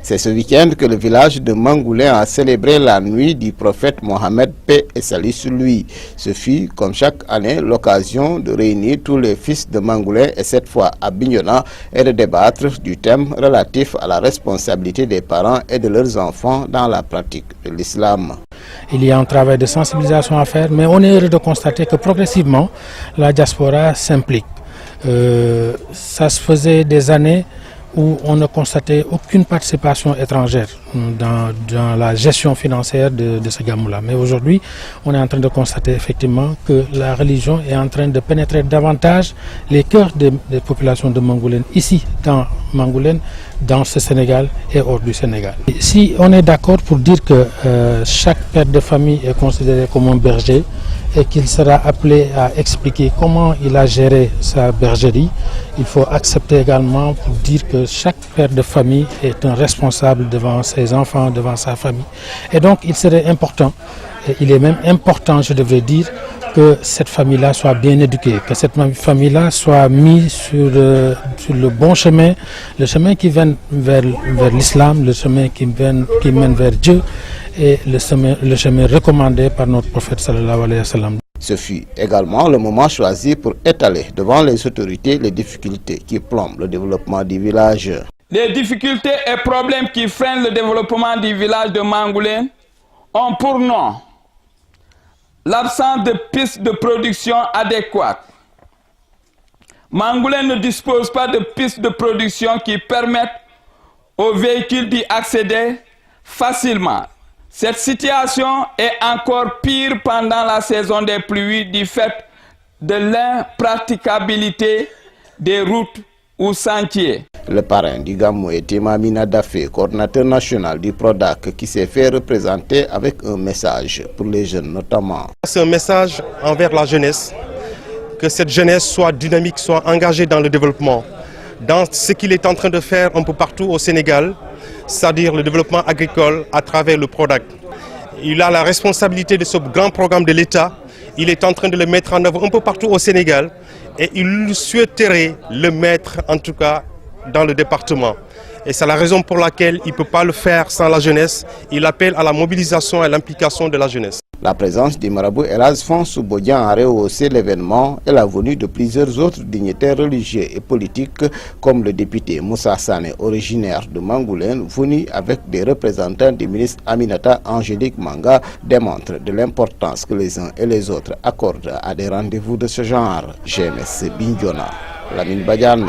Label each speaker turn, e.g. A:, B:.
A: C'est ce week-end que le village de Mangoulin a célébré la nuit du prophète Mohammed, paix et salut sur lui. Ce fut, comme chaque année, l'occasion de réunir tous les fils de Mangoulin et cette fois à Bignona et de débattre du thème relatif à la responsabilité des parents et de leurs enfants dans la pratique de l'islam.
B: Il y a un travail de sensibilisation à faire, mais on est heureux de constater que progressivement, la diaspora s'implique. Ça se faisait des années où on ne constatait aucune participation étrangère dans la gestion financière de ce gamou-là. Mais aujourd'hui, on est en train de constater effectivement que la religion est en train de pénétrer davantage les cœurs des populations de Mangoulène, ici dans Mangoulène, dans ce Sénégal et hors du Sénégal. Si on est d'accord pour dire que chaque père de famille est considéré comme un berger et qu'il sera appelé à expliquer comment il a géré sa bergerie, il faut accepter également pour dire que chaque père de famille est un responsable devant ses enfants, devant sa famille. Et donc il serait important, et il est même important, je devrais dire, que cette famille-là soit bien éduquée, que cette famille-là soit mise sur le bon chemin, le chemin qui mène vers l'islam, le chemin qui mène vers Dieu et le chemin recommandé par notre prophète sallallahu alayhi wa sallam.
A: Ce fut également le moment choisi pour étaler devant les autorités les difficultés qui plombent le développement du village.
C: Les difficultés et problèmes qui freinent le développement du village de Mangoulène ont pour nom l'absence de pistes de production adéquates. Mangoulène ne dispose pas de pistes de production qui permettent aux véhicules d'y accéder facilement. Cette situation est encore pire pendant la saison des pluies du fait de l'impraticabilité des routes ou sentiers.
A: Le parrain du Gamou est Imamina Dafé, coordinateur national du PRODAC, qui s'est fait représenter avec un message pour les jeunes notamment.
D: C'est un message envers la jeunesse, que cette jeunesse soit dynamique, soit engagée dans le développement, dans ce qu'il est en train de faire un peu partout au Sénégal, c'est-à-dire le développement agricole à travers le PRODAC. Il a la responsabilité de ce grand programme de l'État. Il est en train de le mettre en œuvre un peu partout au Sénégal et il souhaiterait le mettre en tout cas dans le département. Et c'est la raison pour laquelle il ne peut pas le faire sans la jeunesse. Il appelle à la mobilisation et à l'implication de la jeunesse.
A: La présence du marabout Elhadj Fonsou Bodian a rehaussé l'événement et la venue de plusieurs autres dignitaires religieux et politiques comme le député Moussa Sané, originaire de Mangoulène, venu avec des représentants du ministre Aminata Angélique Manga, démontre de l'importance que les uns et les autres accordent à des rendez-vous de ce genre. GMS Bignona, Lamine Badiane.